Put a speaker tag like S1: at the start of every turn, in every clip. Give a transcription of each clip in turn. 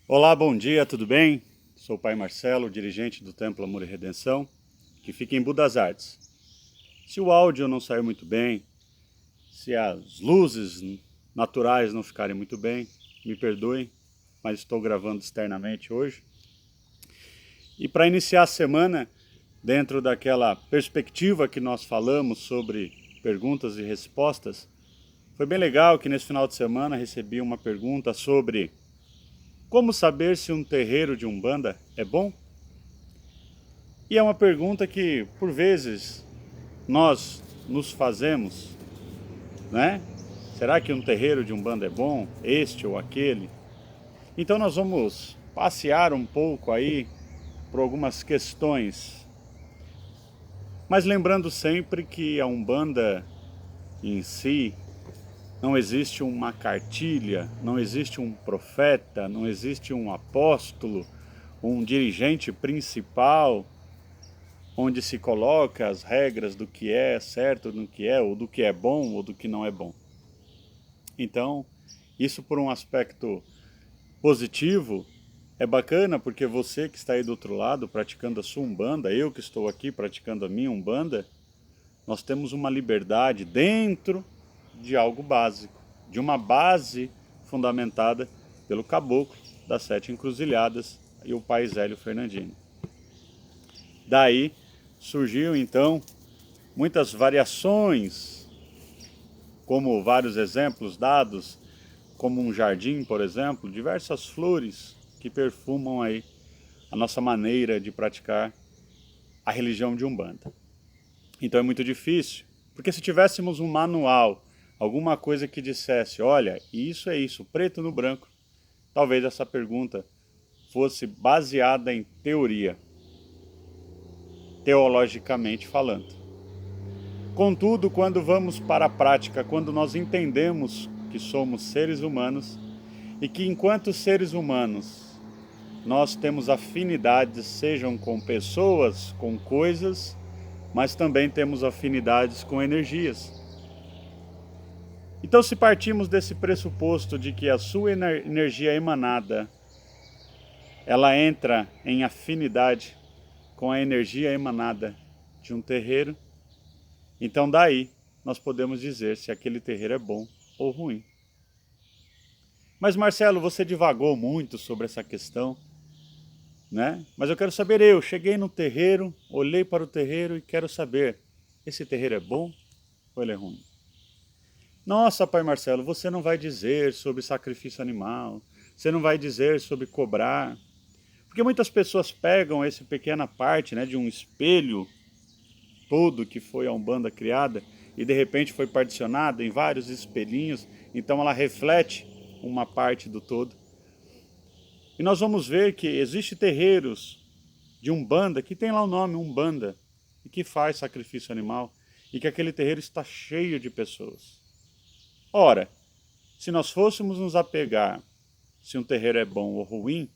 S1: Olá, bom dia, tudo bem? Sou o Pai Marcelo, dirigente do Templo Amor e Redenção, que fica em Budas Artes. Se o áudio não sair muito bem, se as luzes naturais não ficarem muito bem, me perdoem, mas estou gravando externamente hoje. E para iniciar a semana, dentro daquela perspectiva que nós falamos sobre perguntas e respostas, foi bem legal que nesse final de semana recebi uma pergunta sobre como saber se um terreiro de Umbanda é bom? E é uma pergunta que, por vezes, nós nos fazemos, né? Será que um terreiro de Umbanda é bom? Este ou aquele? Então nós vamos passear um pouco aí por algumas questões. Mas lembrando sempre que a Umbanda em si não existe uma cartilha, não existe um profeta, não existe um apóstolo, um dirigente principal, onde se coloca as regras do que é certo, do que é, ou do que é bom, ou do que não é bom. Então, isso por um aspecto positivo, é bacana porque você que está aí do outro lado praticando a sua Umbanda, eu que estou aqui praticando a minha Umbanda, nós temos uma liberdade dentro de algo básico, de uma base fundamentada pelo caboclo das 7 encruzilhadas e o pai Zélio Fernandini. Daí surgiu então muitas variações, como vários exemplos dados, como um jardim, por exemplo, diversas flores que perfumam aí a nossa maneira de praticar a religião de Umbanda. Então é muito difícil, porque se tivéssemos um manual, alguma coisa que dissesse, olha, isso é isso, preto no branco, talvez essa pergunta fosse baseada em teoria, teologicamente falando. Contudo, quando vamos para a prática, quando nós entendemos que somos seres humanos e que enquanto seres humanos nós temos afinidades, sejam com pessoas, com coisas, mas também temos afinidades com energias. Então, se partimos desse pressuposto de que a sua energia emanada, ela entra em afinidade com a energia emanada de um terreiro, então daí nós podemos dizer se aquele terreiro é bom ou ruim. Mas Marcelo, você divagou muito sobre essa questão, né? Mas eu quero saber, eu cheguei no terreiro, olhei para o terreiro e quero saber, esse terreiro é bom ou ele é ruim? Nossa, pai Marcelo, você não vai dizer sobre sacrifício animal, você não vai dizer sobre cobrar, porque muitas pessoas pegam essa pequena parte, né, de um espelho todo que foi a Umbanda criada e de repente foi particionada em vários espelhinhos, então ela reflete uma parte do todo. E nós vamos ver que existem terreiros de Umbanda que tem lá o nome Umbanda e que faz sacrifício animal e que aquele terreiro está cheio de pessoas. Ora, se nós fôssemos nos apegar se um terreiro é bom ou ruim,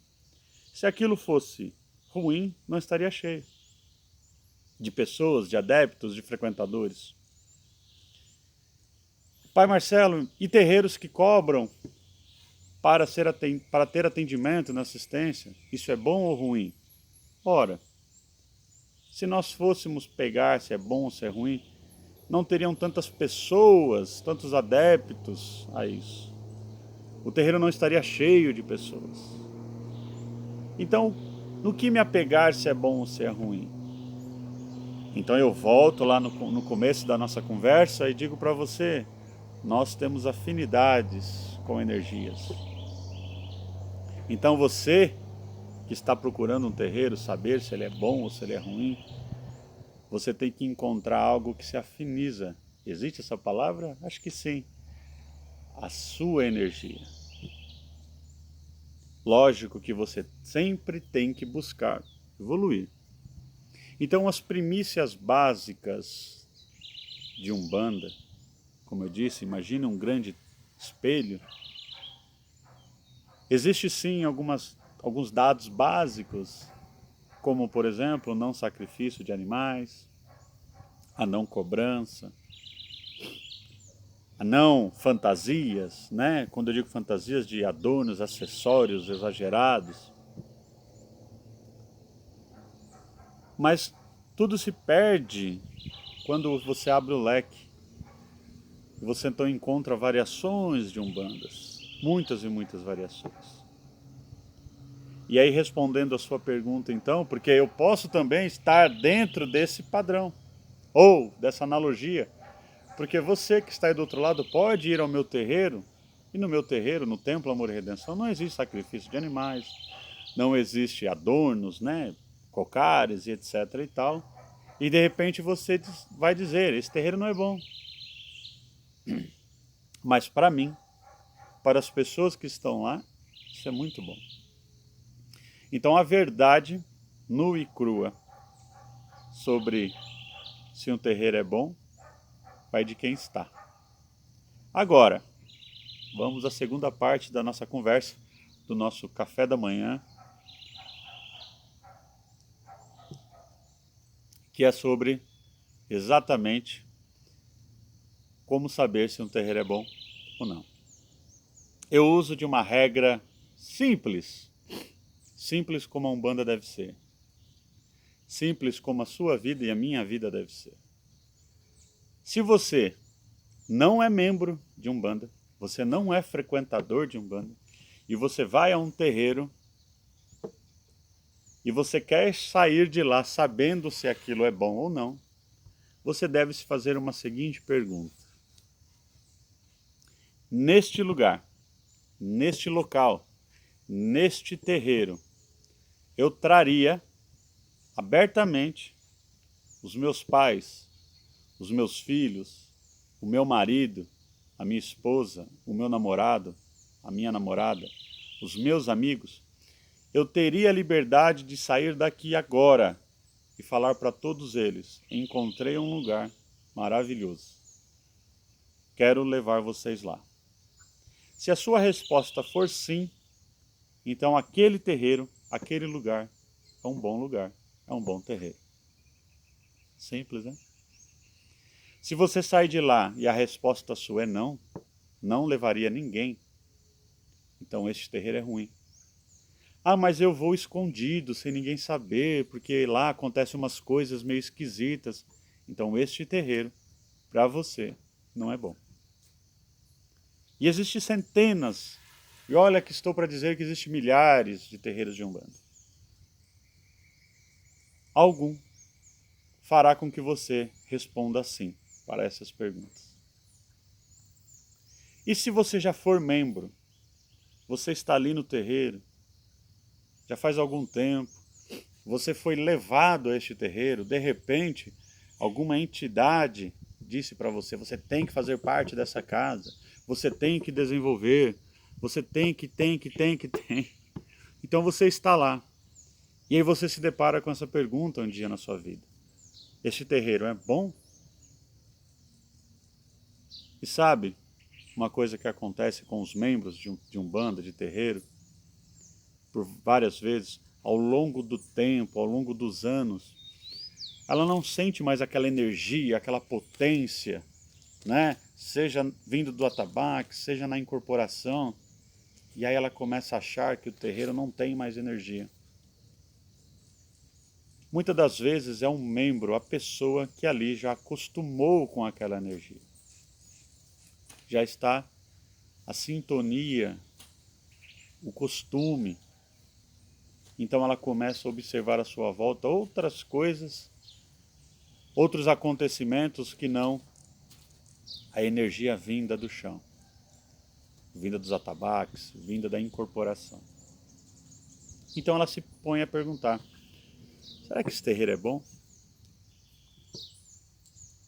S1: se aquilo fosse ruim, não estaria cheio de pessoas, de adeptos, de frequentadores. Pai Marcelo, e terreiros que cobram para ter atendimento na assistência, isso é bom ou ruim? Ora, se nós fôssemos pegar se é bom ou se é ruim, não teriam tantas pessoas, tantos adeptos a isso. O terreiro não estaria cheio de pessoas. Então, no que me apegar se é bom ou se é ruim? Então eu volto lá no começo da nossa conversa e digo para você, nós temos afinidades com energias. Então você que está procurando um terreiro, saber se ele é bom ou se ele é ruim, você tem que encontrar algo que se afiniza. Existe essa palavra? Acho que sim. A sua energia. Lógico que você sempre tem que buscar evoluir. Então as primícias básicas de Umbanda, como eu disse, imagine um grande espelho. Existe sim alguns dados básicos, como por exemplo, o não sacrifício de animais, a não cobrança, não fantasias, né? Quando eu digo fantasias, de adornos, acessórios exagerados. Mas tudo se perde quando você abre o leque e você então encontra variações de umbandas, muitas e muitas variações. E aí, respondendo a sua pergunta então, porque eu posso também estar dentro desse padrão, ou dessa analogia, porque você que está aí do outro lado pode ir ao meu terreiro, e no meu terreiro, no Templo Amor e Redenção, não existe sacrifício de animais, não existe adornos, né, cocares e etc e tal, e de repente você vai dizer, esse terreiro não é bom. Mas para mim, para as pessoas que estão lá, isso é muito bom. Então a verdade nua e crua sobre se um terreiro é bom, vai de quem está. Agora, vamos à segunda parte da nossa conversa, do nosso café da manhã, que é sobre exatamente como saber se um terreiro é bom ou não. Eu uso de uma regra simples, simples como a Umbanda deve ser, simples como a sua vida e a minha vida deve ser. Se você não é membro de Umbanda, você não é frequentador de Umbanda, e você vai a um terreiro e você quer sair de lá sabendo se aquilo é bom ou não, você deve se fazer uma seguinte pergunta. Neste lugar, neste local, neste terreiro, eu traria abertamente os meus pais, os meus filhos, o meu marido, a minha esposa, o meu namorado, a minha namorada, os meus amigos, eu teria a liberdade de sair daqui agora e falar para todos eles, encontrei um lugar maravilhoso, quero levar vocês lá. Se a sua resposta for sim, então aquele terreiro, aquele lugar, é um bom lugar, é um bom terreiro. Simples, né? Se você sair de lá e a resposta sua é não, não levaria ninguém, então este terreiro é ruim. Ah, mas eu vou escondido, sem ninguém saber, porque lá acontecem umas coisas meio esquisitas. Então este terreiro, para você, não é bom. E existem centenas, e olha que estou para dizer que existem milhares de terreiros de Umbanda. Algum fará com que você responda sim para essas perguntas. E se você já for membro, você está ali no terreiro, já faz algum tempo, você foi levado a este terreiro, de repente, alguma entidade disse para você, você tem que fazer parte dessa casa, você tem que desenvolver, você tem. Então você está lá. E aí você se depara com essa pergunta um dia na sua vida. Este terreiro é bom? E sabe, uma coisa que acontece com os membros de Umbanda, de terreiro, por várias vezes, ao longo do tempo, ao longo dos anos, ela não sente mais aquela energia, aquela potência, né? Seja vindo do atabaque, seja na incorporação, e aí ela começa a achar que o terreiro não tem mais energia. Muitas das vezes é um membro, a pessoa que ali já acostumou com aquela energia. Já está a sintonia, o costume. Então ela começa a observar à sua volta outras coisas, outros acontecimentos que não a energia vinda do chão, vinda dos atabaques, vinda da incorporação. Então ela se põe a perguntar, será que esse terreiro é bom?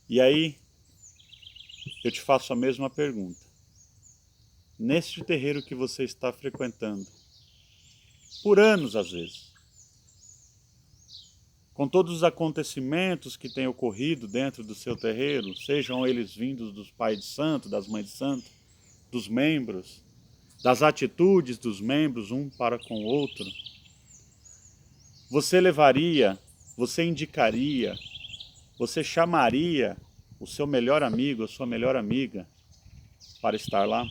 S1: E aí eu te faço a mesma pergunta. Neste terreiro que você está frequentando, por anos às vezes, com todos os acontecimentos que têm ocorrido dentro do seu terreiro, sejam eles vindos dos pais de santo, das mães de santo, dos membros, das atitudes dos membros um para com o outro, você levaria, você indicaria, você chamaria o seu melhor amigo, a sua melhor amiga para estar lá?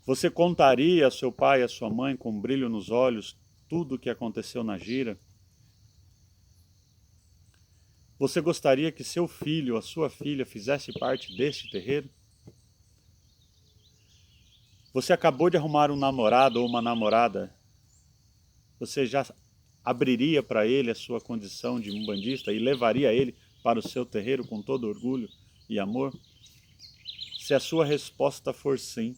S1: Você contaria a seu pai e a sua mãe com um brilho nos olhos tudo o que aconteceu na gira? Você gostaria que seu filho ou a sua filha fizesse parte deste terreiro? Você acabou de arrumar um namorado ou uma namorada. Você já abriria para ele a sua condição de umbandista e levaria ele para o seu terreiro com todo orgulho e amor? Se a sua resposta for sim,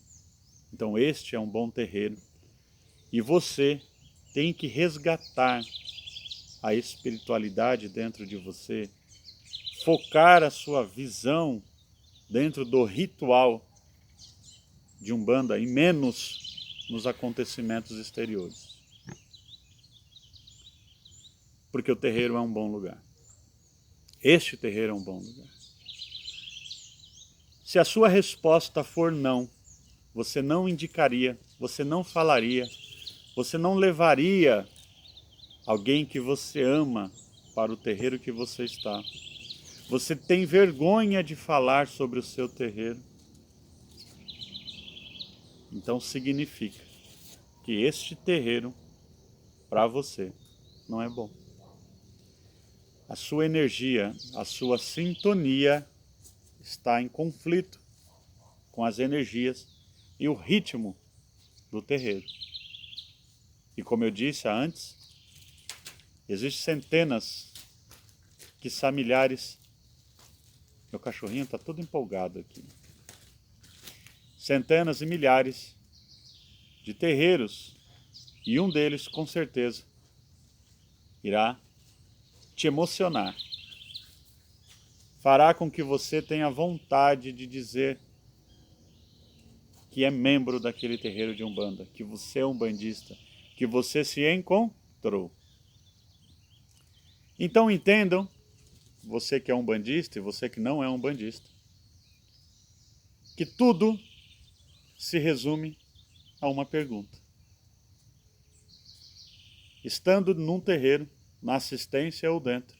S1: então este é um bom terreiro. E você tem que resgatar a espiritualidade dentro de você, focar a sua visão dentro do ritual de Umbanda e menos nos acontecimentos exteriores. Porque o terreiro é um bom lugar. Este terreiro é um bom lugar. Se a sua resposta for não, você não indicaria, você não falaria, você não levaria alguém que você ama para o terreiro que você está. Você tem vergonha de falar sobre o seu terreiro. Então significa que este terreiro, para você, não é bom. A sua energia, a sua sintonia está em conflito com as energias e o ritmo do terreiro. E como eu disse antes, existem centenas, quiçá milhares. Meu cachorrinho está todo empolgado aqui. Centenas e milhares de terreiros, e um deles, com certeza, irá te emocionar. Fará com que você tenha vontade de dizer que é membro daquele terreiro de Umbanda, que você é umbandista, que você se encontrou. Então entendam, você que é umbandista e você que não é umbandista, que tudo se resume a uma pergunta. Estando num terreiro, na assistência ou dentro,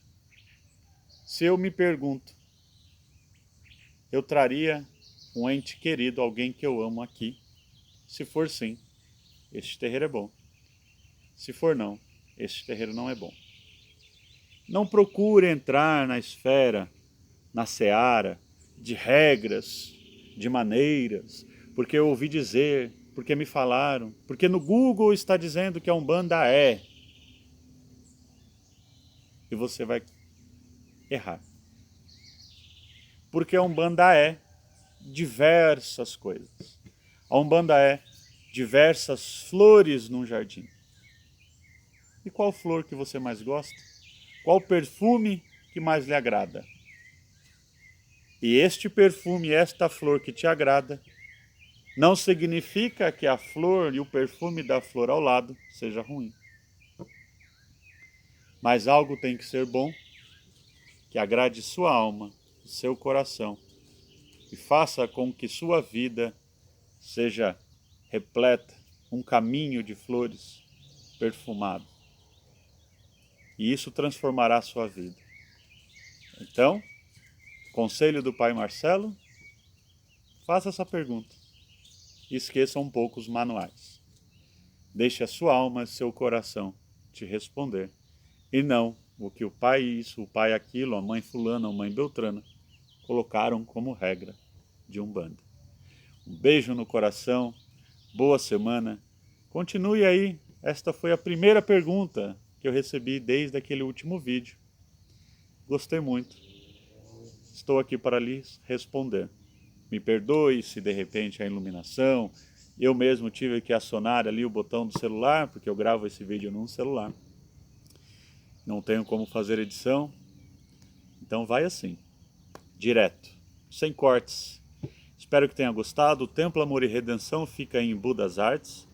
S1: se eu me pergunto, eu traria um ente querido, alguém que eu amo aqui? Se for sim, este terreiro é bom. Se for não, este terreiro não é bom. Não procure entrar na esfera, na seara, de regras, de maneiras, porque eu ouvi dizer, porque me falaram, porque no Google está dizendo que a Umbanda é. E você vai errar. Porque a Umbanda é diversas coisas. A Umbanda é diversas flores num jardim. E qual flor que você mais gosta? Qual perfume que mais lhe agrada? E este perfume, esta flor que te agrada, não significa que a flor e o perfume da flor ao lado seja ruim. Mas algo tem que ser bom, que agrade sua alma, seu coração, e faça com que sua vida seja repleta, um caminho de flores perfumado. E isso transformará a sua vida. Então, conselho do Pai Marcelo, faça essa pergunta. E esqueça um pouco os manuais. Deixe a sua alma e seu coração te responder. E não o que o pai isso, o pai aquilo, a mãe fulana, a mãe beltrana colocaram como regra de Umbanda. Um beijo no coração, boa semana. Continue aí, esta foi a primeira pergunta que eu recebi desde aquele último vídeo. Gostei muito. Estou aqui para lhes responder. Me perdoe se de repente a iluminação, eu mesmo tive que acionar ali o botão do celular, porque eu gravo esse vídeo num celular. Não tenho como fazer edição, então vai assim, direto, sem cortes. Espero que tenha gostado. O Templo Amor e Redenção fica em Budas Artes,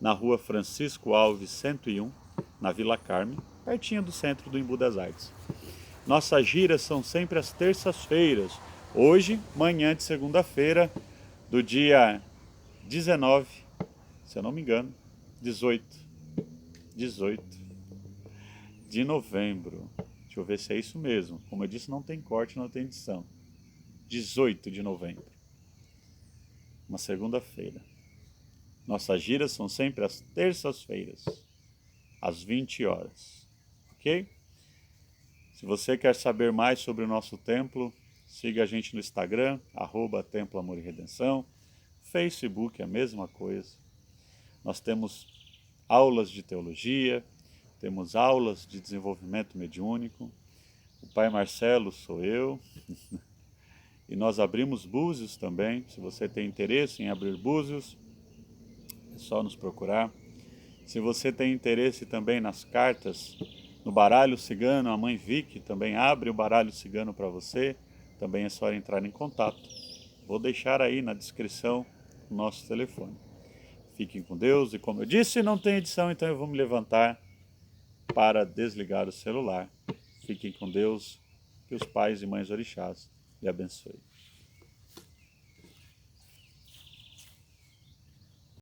S1: na rua Francisco Alves 101, na Vila Carme, pertinho do centro do Embu das Artes. Nossas giras são sempre às terças-feiras. Hoje, manhã de segunda-feira, do dia 19, se eu não me engano, 18 de novembro. Deixa eu ver se é isso mesmo. Como eu disse, não tem corte, não tem edição. 18 de novembro. uma segunda-feira. Nossas giras são sempre às terças-feiras, às 20 horas, ok? Se você quer saber mais sobre o nosso templo, siga a gente no Instagram, @Templo Amor e Redenção, Facebook, a mesma coisa. Nós temos aulas de teologia, temos aulas de desenvolvimento mediúnico. O Pai Marcelo sou eu. E nós abrimos búzios também. Se você tem interesse em abrir búzios, é só nos procurar. Se você tem interesse também nas cartas, no baralho cigano, a mãe Vicky também abre o baralho cigano para você. Também é só entrar em contato. Vou deixar aí na descrição o nosso telefone. Fiquem com Deus e, como eu disse, não tem edição, então eu vou me levantar para desligar o celular. Fiquem com Deus, que os pais e mães orixás lhe abençoem.